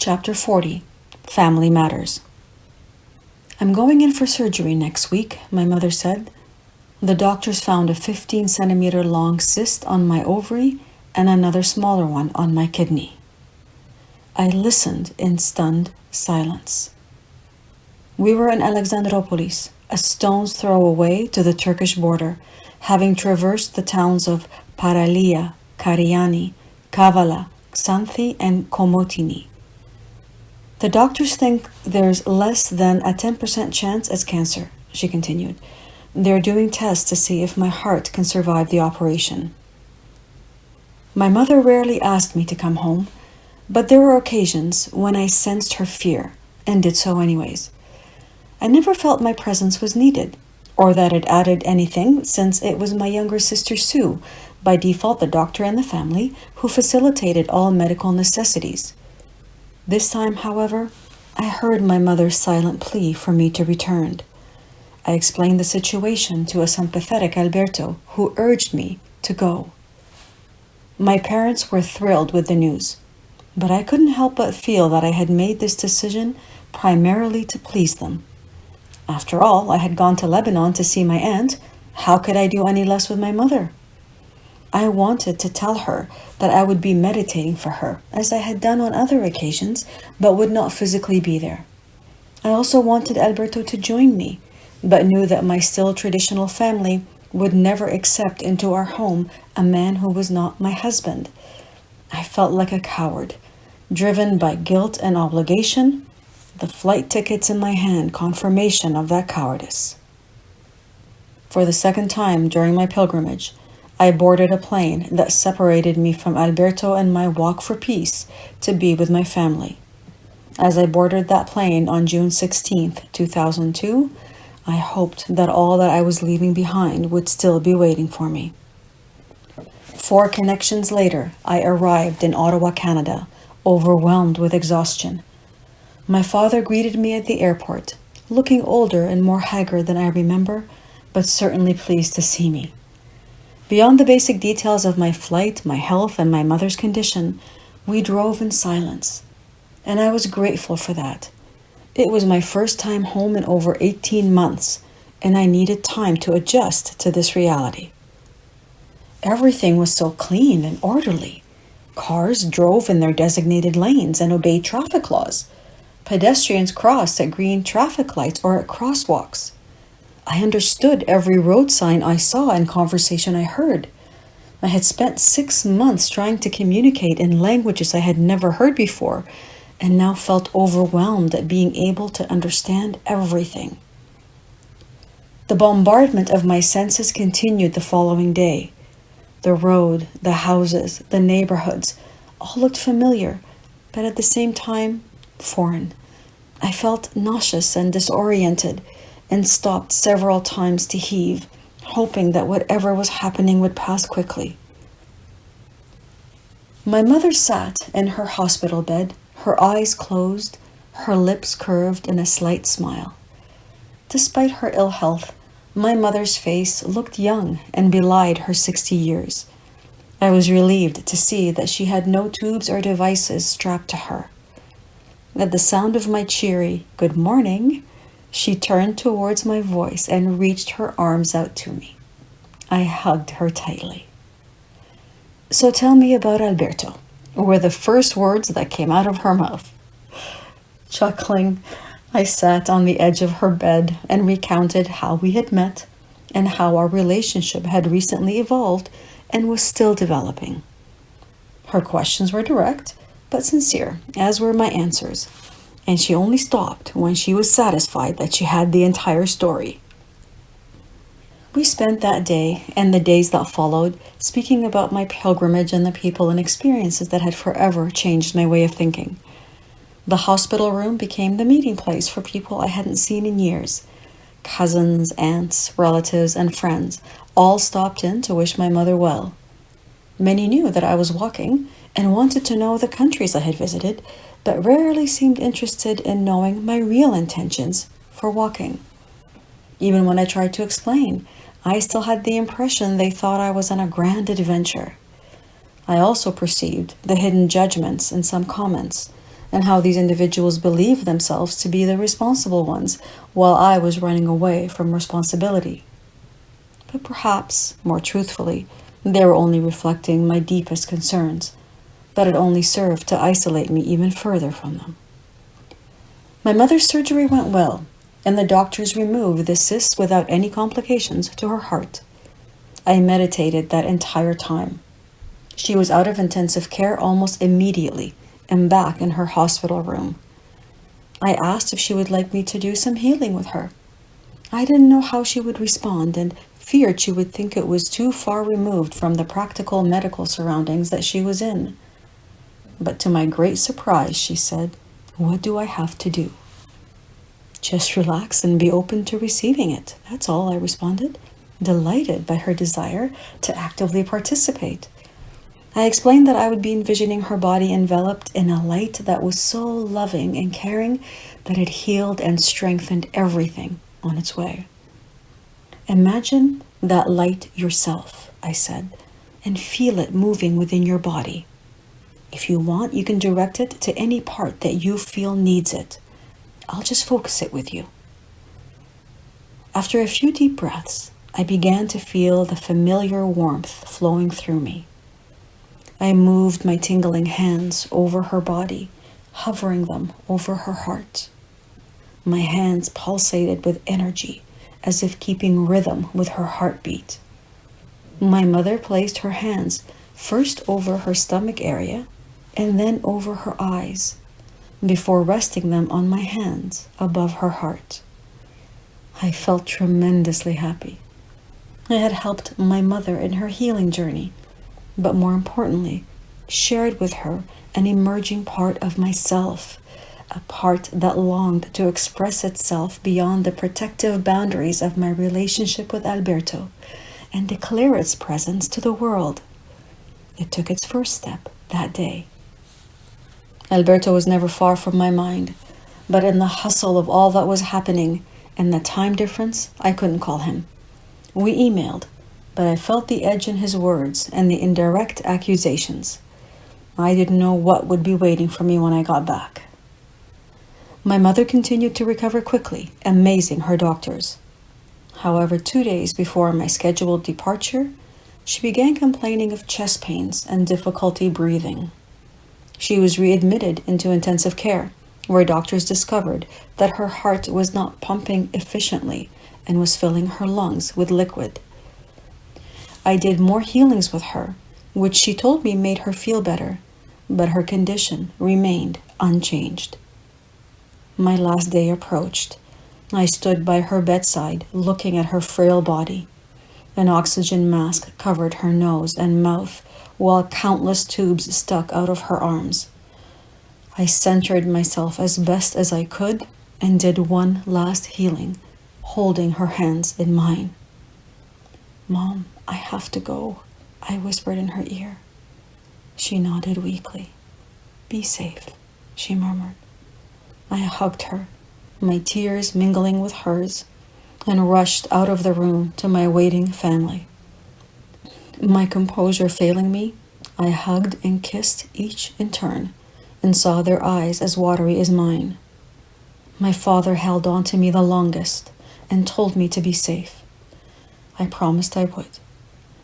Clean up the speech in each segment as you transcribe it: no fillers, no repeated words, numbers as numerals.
Chapter 40. Family Matters. "I'm going in for surgery next week," my mother said. "The doctors found a 15-centimeter long cyst on my ovary and another smaller one on my kidney." I listened in stunned silence. We were in Alexandroupolis, a stone's throw away to the Turkish border, having traversed the towns of Paralia, Kariani, Kavala, Xanthi, and Komotini. "The doctors think there's less than a 10% chance it's cancer," she continued. "They're doing tests to see if my heart can survive the operation." My mother rarely asked me to come home, but there were occasions when I sensed her fear and did so anyways. I never felt my presence was needed, or that it added anything, since it was my younger sister Sue, by default the doctor in the family, who facilitated all medical necessities. This time, however, I heard my mother's silent plea for me to return. I explained the situation to a sympathetic Alberto, who urged me to go. My parents were thrilled with the news, but I couldn't help but feel that I had made this decision primarily to please them. After all, I had gone to Lebanon to see my aunt. How could I do any less with my mother? I wanted to tell her that I would be meditating for her, as I had done on other occasions, but would not physically be there. I also wanted Alberto to join me, but knew that my still traditional family would never accept into our home a man who was not my husband. I felt like a coward, driven by guilt and obligation, the flight tickets in my hand confirmation of that cowardice. For the second time during my pilgrimage, I boarded a plane that separated me from Alberto and my walk for peace to be with my family. As I boarded that plane on June 16th, 2002, I hoped that all that I was leaving behind would still be waiting for me. 4 connections later, I arrived in Ottawa, Canada, overwhelmed with exhaustion. My father greeted me at the airport, looking older and more haggard than I remember, but certainly pleased to see me. Beyond the basic details of my flight, my health, and my mother's condition, we drove in silence, and I was grateful for that. It was my first time home in over 18 months, and I needed time to adjust to this reality. Everything was so clean and orderly. Cars drove in their designated lanes and obeyed traffic laws. Pedestrians crossed at green traffic lights or at crosswalks. I understood every road sign I saw and conversation I heard. I had spent 6 months trying to communicate in languages I had never heard before, and now felt overwhelmed at being able to understand everything. The bombardment of my senses continued the following day. The road, the houses, the neighborhoods, all looked familiar, but at the same time, foreign. I felt nauseous and disoriented, and stopped several times to heave, hoping that whatever was happening would pass quickly. My mother sat in her hospital bed, her eyes closed, her lips curved in a slight smile. Despite her ill health, my mother's face looked young and belied her 60 years. I was relieved to see that she had no tubes or devices strapped to her. At the sound of my cheery "good morning," she turned towards my voice and reached her arms out to me. I hugged her tightly. "So tell me about Alberto," were the first words that came out of her mouth. Chuckling, I sat on the edge of her bed and recounted how we had met and how our relationship had recently evolved and was still developing. Her questions were direct, but sincere, as were my answers, and she only stopped when she was satisfied that she had the entire story. We spent that day and the days that followed speaking about my pilgrimage and the people and experiences that had forever changed my way of thinking. The hospital room became the meeting place for people I hadn't seen in years. Cousins, aunts, relatives, and friends all stopped in to wish my mother well. Many knew that I was walking and wanted to know the countries I had visited, but rarely seemed interested in knowing my real intentions for walking. Even when I tried to explain, I still had the impression they thought I was on a grand adventure. I also perceived the hidden judgments in some comments, and how these individuals believed themselves to be the responsible ones while I was running away from responsibility. But perhaps, more truthfully, they were only reflecting my deepest concerns, but it only served to isolate me even further from them. My mother's surgery went well, and the doctors removed the cyst without any complications to her heart. I meditated that entire time. She was out of intensive care almost immediately and back in her hospital room. I asked if she would like me to do some healing with her. I didn't know how she would respond and feared she would think it was too far removed from the practical medical surroundings that she was in. But to my great surprise, she said, "What do I have to do?" "Just relax and be open to receiving it. That's all," I responded, delighted by her desire to actively participate. I explained that I would be envisioning her body enveloped in a light that was so loving and caring that it healed and strengthened everything on its way. "Imagine that light yourself," I said, "and feel it moving within your body. If you want, you can direct it to any part that you feel needs it. I'll just focus it with you." After a few deep breaths, I began to feel the familiar warmth flowing through me. I moved my tingling hands over her body, hovering them over her heart. My hands pulsated with energy, as if keeping rhythm with her heartbeat. My mother placed her hands first over her stomach area and then over her eyes, before resting them on my hands above her heart. I felt tremendously happy. I had helped my mother in her healing journey, but more importantly, shared with her an emerging part of myself, a part that longed to express itself beyond the protective boundaries of my relationship with Alberto and declare its presence to the world. It took its first step that day. Alberto was never far from my mind, but in the hustle of all that was happening and the time difference, I couldn't call him. We emailed, but I felt the edge in his words and the indirect accusations. I didn't know what would be waiting for me when I got back. My mother continued to recover quickly, amazing her doctors. However, 2 days before my scheduled departure, she began complaining of chest pains and difficulty breathing. She was readmitted into intensive care, where doctors discovered that her heart was not pumping efficiently and was filling her lungs with liquid. I did more healings with her, which she told me made her feel better, but her condition remained unchanged. My last day approached. I stood by her bedside, looking at her frail body. An oxygen mask covered her nose and mouth, while countless tubes stuck out of her arms. I centered myself as best as I could and did one last healing, holding her hands in mine. "Mom, I have to go," I whispered in her ear. She nodded weakly. "Be safe," she murmured. I hugged her, my tears mingling with hers, and rushed out of the room to my waiting family. My composure failing me, I hugged and kissed each in turn and saw their eyes as watery as mine. My father held on to me the longest and told me to be safe. I promised I would.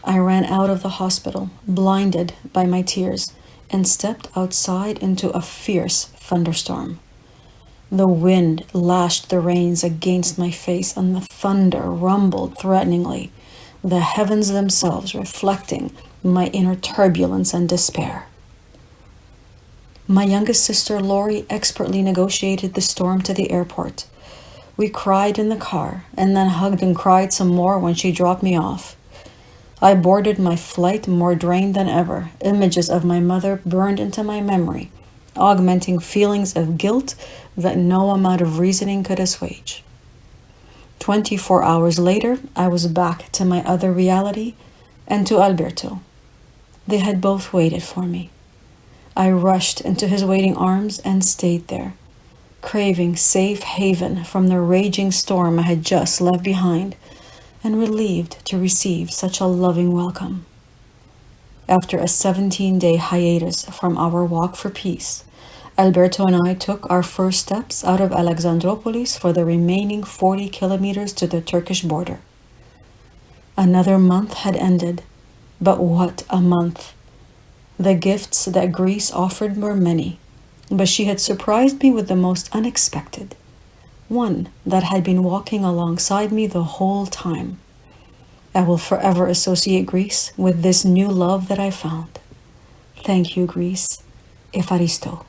I ran out of the hospital, blinded by my tears, and stepped outside into a fierce thunderstorm. The wind lashed the reins against my face, and the thunder rumbled threateningly, the heavens themselves reflecting my inner turbulence and despair. My youngest sister, Lori, expertly negotiated the storm to the airport. We cried in the car, and then hugged and cried some more when she dropped me off. I boarded my flight more drained than ever. Images of my mother burned into my memory, augmenting feelings of guilt that no amount of reasoning could assuage. 24 hours later, I was back to my other reality and to Alberto. They had both waited for me. I rushed into his waiting arms and stayed there, craving safe haven from the raging storm I had just left behind, and relieved to receive such a loving welcome. After a 17-day hiatus from our walk for peace, Alberto and I took our first steps out of Alexandropolis for the remaining 40 kilometers to the Turkish border. Another month had ended, but what a month! The gifts that Greece offered were many, but she had surprised me with the most unexpected. One that had been walking alongside me the whole time. I will forever associate Greece with this new love that I found. Thank you, Greece. Efaristo.